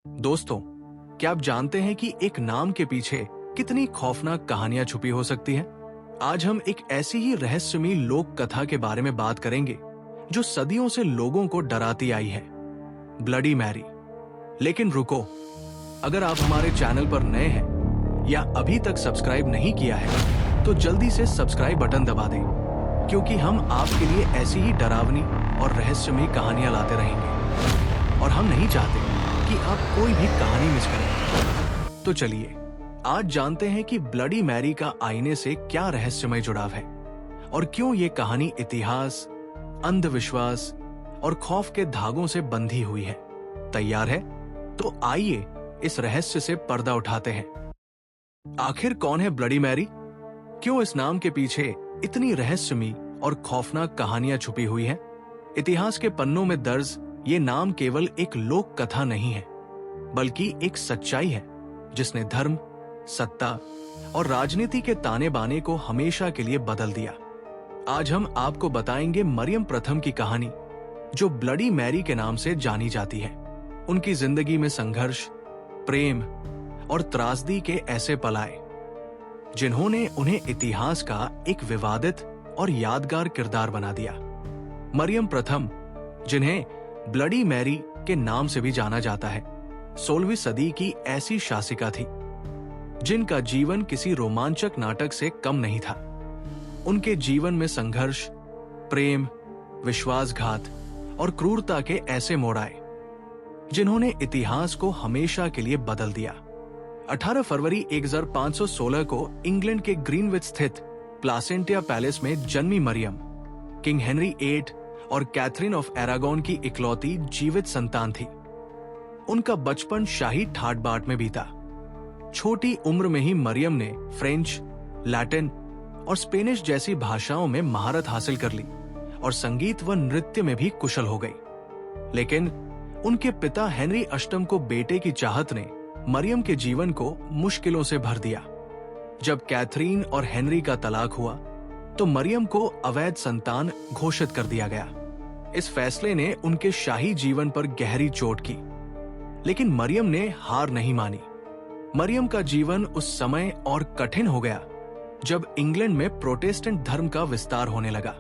दोस्तों, क्या आप जानते हैं कि एक नाम के पीछे कितनी खौफनाक कहानियां छुपी हो सकती हैं? आज हम एक ऐसी ही रहस्यमयी लोक कथा के बारे में बात करेंगे जो सदियों से लोगों को डराती आई है, ब्लडी मैरी। लेकिन रुको, अगर आप हमारे चैनल पर नए हैं या अभी तक सब्सक्राइब नहीं किया है तो जल्दी से सब्सक्राइब बटन दबा दें, क्योंकि हम आपके लिए ऐसी ही डरावनी और रहस्यमयी कहानियां लाते रहेंगे और हम नहीं चाहते कि आप कोई भी कहानी मिस करें। तो चलिए आज जानते हैं कि ब्लडी मैरी का आईने से क्या रहस्यमय जुड़ाव है और क्यों ये कहानी इतिहास, अंधविश्वास और खौफ के धागों से बंधी हुई है। तैयार है? तो आइए इस रहस्य से पर्दा उठाते हैं। आखिर कौन है ब्लडी मैरी? क्यों इस नाम के पीछे इतनी रहस्यमयी और खौफनाक कहानियां छुपी हुई हैं? इतिहास के पन्नों में दर्ज ये नाम केवल एक लोक कथा नहीं है, बल्कि एक सच्चाई है जिसने धर्म, सत्ता और राजनीति के ताने बाने को हमेशा के लिए बदल दिया। आज हम आपको बताएंगे मरियम प्रथम की कहानी, जो ब्लडी मैरी के नाम से जानी जाती है। उनकी जिंदगी में संघर्ष, प्रेम और त्रासदी के ऐसे पल आए जिन्होंने उन्हें इतिहास का एक विवादित और यादगार किरदार बना दिया। मरियम प्रथम, जिन्हें ब्लडी मैरी के नाम से भी जाना जाता है, 16वीं सदी की ऐसी शासिका थी जिनका जीवन किसी रोमांचक नाटक से कम नहीं था। उनके जीवन में संघर्ष, प्रेम, विश्वासघात और क्रूरता के ऐसे मोड़ आए जिन्होंने इतिहास को हमेशा के लिए बदल दिया। 18 फरवरी 1516 को इंग्लैंड के ग्रीनविच स्थित प्लासेंटिया पैलेस में जन्मी मरियम, किंग हेनरी VIII और कैथरीन ऑफ एरागोन की इकलौती जीवित संतान थी। उनका बचपन शाही ठाट बाट में बीता। छोटी उम्र में ही मरियम ने फ्रेंच, लैटिन और स्पेनिश जैसी भाषाओं में महारत हासिल कर ली और संगीत व नृत्य में भी कुशल हो गई। लेकिन उनके पिता हेनरी VIII को बेटे की चाहत ने मरियम के जीवन को मुश्किलों से भर दिया। जब कैथरीन और हेनरी का तलाक हुआ तो मरियम को अवैध संतान घोषित कर दिया गया। इस फैसले ने उनके शाही जीवन पर गहरी चोट की, लेकिन मरियम ने हार नहीं मानी। मरियम का जीवन उस समय और कठिन हो गया जब इंग्लैंड में प्रोटेस्टेंट धर्म का विस्तार होने लगा।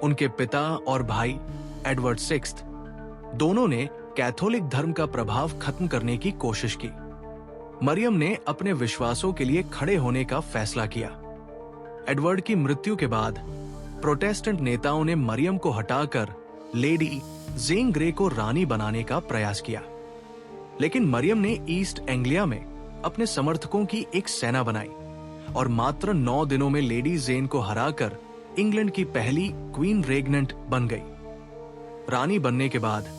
उनके पिता और भाई एडवर्ड VI दोनों ने कैथोलिक धर्म का प्रभाव खत्म करने की कोशिश की। मरियम ने अपने विश्वासों के लिए खड़े होने का फैसला किया। एडवर्ड की मृत्यु के बाद प्रोटेस्टेंट नेताओं ने मरियम को हटाकर लेडी जेन ग्रे को रानी बनाने का प्रयास किया, लेकिन मरियम ने ईस्ट एंग्लिया में अपने समर्थकों की एक सेना बनाई और मात्र 9 दिनों में लेडी जेन को हराकर इंग्लैंड की पहली क्वीन रेगनेंट बन गई। रानी बनने के बाद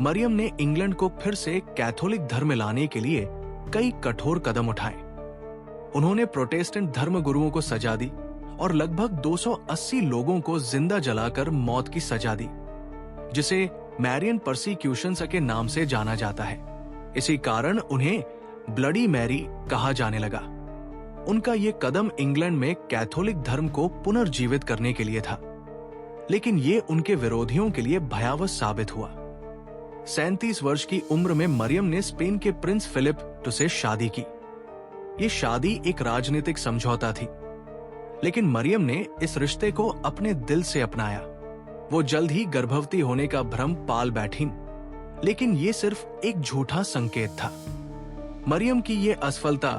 मरियम ने इंग्लैंड को फिर से कैथोलिक धर्म में लाने के लिए कई कठोर कदम उठाए। उन्होंने प्रोटेस्टेंट धर्मगुरुओं को सजा दी और लगभग 280 लोगों को जिंदा जलाकर मौत की सजा दी, जिसे मैरियन परसिक्यूशन के नाम से जाना जाता है। इसी कारण उन्हें ब्लडी मैरी कहा जाने लगा। उनका ये कदम इंग्लैंड में कैथोलिक धर्म को पुनर्जीवित करने के लिए था, लेकिन ये उनके विरोधियों के लिए भयावह साबित हुआ। 37 वर्ष की उम्र में मरियम ने स्पेन के प्रिंस फिलिप से शादी की। ये शादी एक राजनीतिक समझौता थी, लेकिन मरियम ने इस रिश्ते को अपने दिल से अपनाया। वो जल्द ही गर्भवती होने का भ्रम पाल बैठी, लेकिन ये सिर्फ एक झूठा संकेत था। मरियम की ये असफलता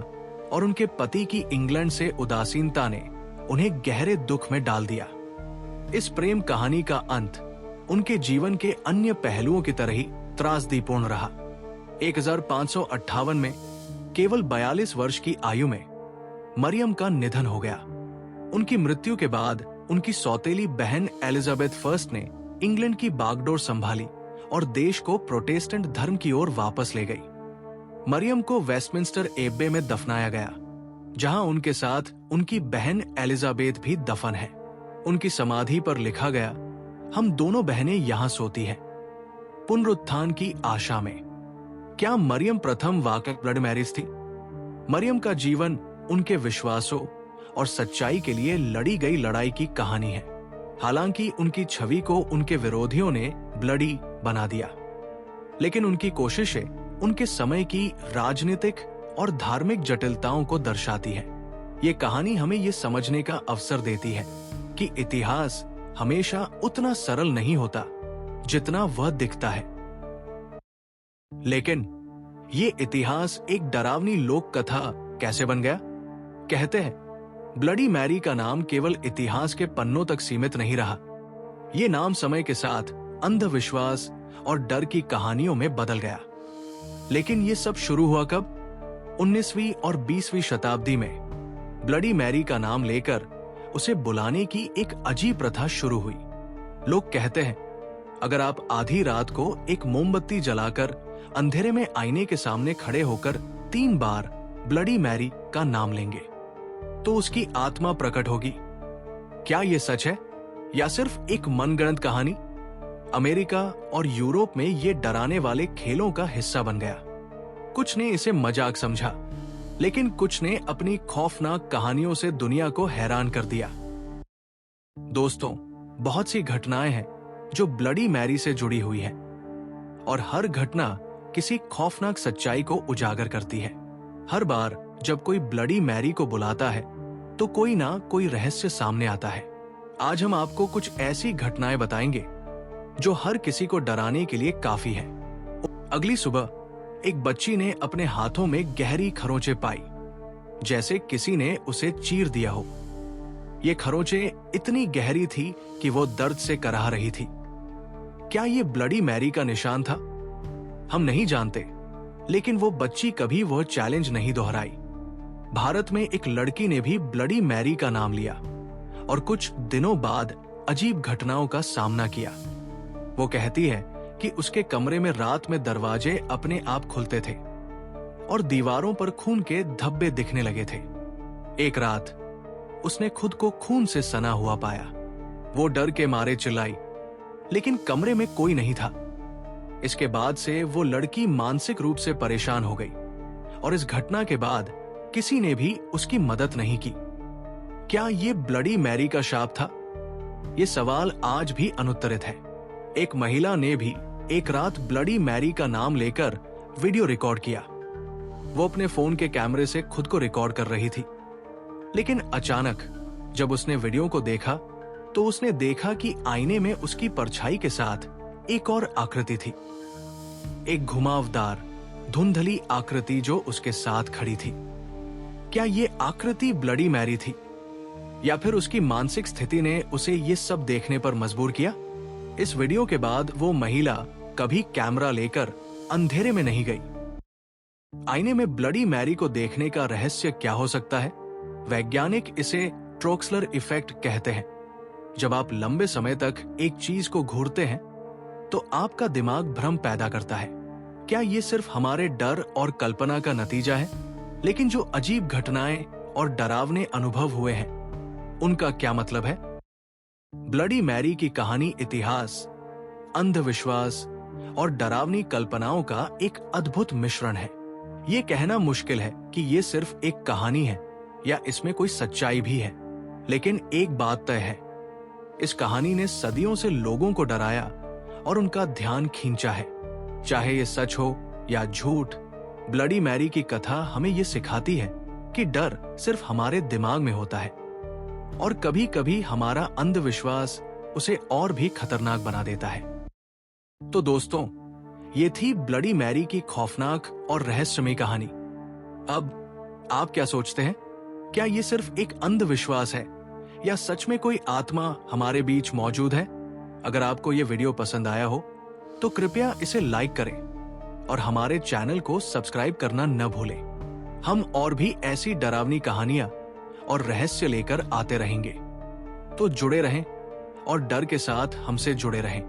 और उनके पति की इंग्लैंड से उदासीनता ने उन्हें गहरे दुख में डाल दिया। इस प्रेम कहानी का अंत उनके जीवन के अन्य पहलुओं की तरह ही त्रासदीपूर्ण रहा। 1558 में केवल 42 वर्ष की आयु में मरियम का निधन हो गया। उनकी मृत्यु के बाद उनकी सौतेली बहन एलिजाबेथ I ने इंग्लैंड की बागडोर संभाली और देश को प्रोटेस्टेंट धर्म की ओर वापस ले गई। मरियम को वेस्टमिंस्टर एब्बे में दफनाया गया, जहां उनके साथ उनकी बहन एलिजाबेथ भी दफन है। उनकी समाधि पर लिखा गया, हम दोनों बहनें यहां सोती हैं, पुनरुत्थान की आशा में। क्या मरियम प्रथम वाकई ब्लडी मैरी थी? मरियम का जीवन उनके विश्वासों और सच्चाई के लिए लड़ी गई लड़ाई की कहानी है। हालांकि उनकी छवि को उनके विरोधियों ने ब्लडी बना दिया, लेकिन उनकी कोशिशें उनके समय की राजनीतिक और धार्मिक जटिलताओं को दर्शाती है। ये कहानी हमें ये समझने का अवसर देती है कि इतिहास हमेशा उतना सरल नहीं होता जितना वह दिखता है। लेकिन ये इतिहास एक डरावनी लोक कथा कैसे बन गया? कहते हैं ब्लडी मैरी का नाम केवल इतिहास के पन्नों तक सीमित नहीं रहा। ये नाम समय के साथ अंधविश्वास और डर की कहानियों में बदल गया। लेकिन ये सब शुरू हुआ कब? 19वीं और 20वीं शताब्दी में ब्लडी मैरी का नाम लेकर उसे बुलाने की एक अजीब प्रथा शुरू हुई। लोग कहते हैं अगर आप आधी रात को एक मोमबत्ती जलाकर अंधेरे में आईने के सामने खड़े होकर 3 बार ब्लडी मैरी का नाम लेंगे तो उसकी आत्मा प्रकट होगी। क्या यह सच है या सिर्फ एक मनगढ़ंत कहानी? अमेरिका और यूरोप में ये डराने वाले खेलों का हिस्सा बन गया। कुछ ने इसे मजाक समझा, लेकिन कुछ ने अपनी खौफनाक कहानियों से दुनिया को हैरान कर दिया। दोस्तों, बहुत सी घटनाएं हैं जो ब्लडी मैरी से जुड़ी हुई है और हर घटना किसी खौफनाक सच्चाई को उजागर करती है। हर बार जब कोई ब्लडी मैरी को बुलाता है तो कोई ना कोई रहस्य सामने आता है। आज हम आपको कुछ ऐसी घटनाएं बताएंगे जो हर किसी को डराने के लिए काफी है। अगली सुबह एक बच्ची ने अपने हाथों में गहरी खरोंचें पाई, जैसे किसी ने उसे चीर दिया हो। ये खरोंचें इतनी गहरी थी कि वो दर्द से कराह रही थी। क्या ये ब्लडी मैरी का निशान था? हम नहीं जानते, लेकिन वो बच्ची कभी वह चैलेंज नहीं दोहराई। भारत में एक लड़की ने भी ब्लडी मैरी का नाम लिया और कुछ दिनों बाद अजीब घटनाओं का सामना किया। वो कहती है कि उसके कमरे में रात में दरवाजे अपने आप खुलते थे और दीवारों पर खून के धब्बे दिखने लगे थे। एक रात उसने खुद को खून से सना हुआ पाया। वो डर के मारे चिल्लाई, लेकिन कमरे में कोई नहीं था। इसके बाद से वो लड़की मानसिक रूप से परेशान हो गई और इस घटना के बाद किसी ने भी उसकी मदद नहीं की। क्या ये ब्लडी मैरी का शाप था? ये सवाल आज भी अनुत्तरित है। एक महिला ने भी एक रात ब्लडी मैरी का नाम लेकर वीडियो रिकॉर्ड किया। वो अपने फोन के कैमरे से खुद को रिकॉर्ड कर रही थी, लेकिन अचानक जब उसने वीडियो को देखा तो उसने देखा कि आईने में उसकी परछाई के साथ एक और आकृति थी। एक घुमावदार धुंधली आकृति जो उसके साथ खड़ी थी। क्या ये आकृति ब्लडी मैरी थी या फिर उसकी मानसिक स्थिति ने उसे ये सब देखने पर मजबूर किया? इस वीडियो के बाद वो महिला कभी कैमरा लेकर अंधेरे में नहीं गई। आईने में ब्लडी मैरी को देखने का रहस्य क्या हो सकता है? वैज्ञानिक इसे ट्रोक्सलर इफेक्ट कहते हैं। जब आप लंबे समय तक एक चीज को घूरते हैं तो आपका दिमाग भ्रम पैदा करता है। क्या ये सिर्फ हमारे डर और कल्पना का नतीजा है? लेकिन जो अजीब घटनाएं और डरावने अनुभव हुए हैं, उनका क्या मतलब है? ब्लडी मैरी की कहानी इतिहास, अंधविश्वास और डरावनी कल्पनाओं का एक अद्भुत मिश्रण है। ये कहना मुश्किल है कि ये सिर्फ एक कहानी है या इसमें कोई सच्चाई भी है, लेकिन एक बात तय है, इस कहानी ने सदियों से लोगों को डराया और उनका ध्यान खींचा है। चाहे ये सच हो या झूठ, ब्लडी मैरी की कथा हमें ये सिखाती है कि डर सिर्फ हमारे दिमाग में होता है और कभी कभी हमारा अंधविश्वास उसे और भी खतरनाक बना देता है। तो दोस्तों, ये थी ब्लडी मैरी की खौफनाक और रहस्यमयी कहानी। अब आप क्या सोचते हैं? क्या ये सिर्फ एक अंधविश्वास है या सच में कोई आत्मा हमारे बीच मौजूद है? अगर आपको ये वीडियो पसंद आया हो तो कृपया इसे लाइक करें और हमारे चैनल को सब्सक्राइब करना न भूलें। हम और भी ऐसी डरावनी कहानियां और रहस्य लेकर आते रहेंगे। तो जुड़े रहें और डर के साथ हमसे जुड़े रहें।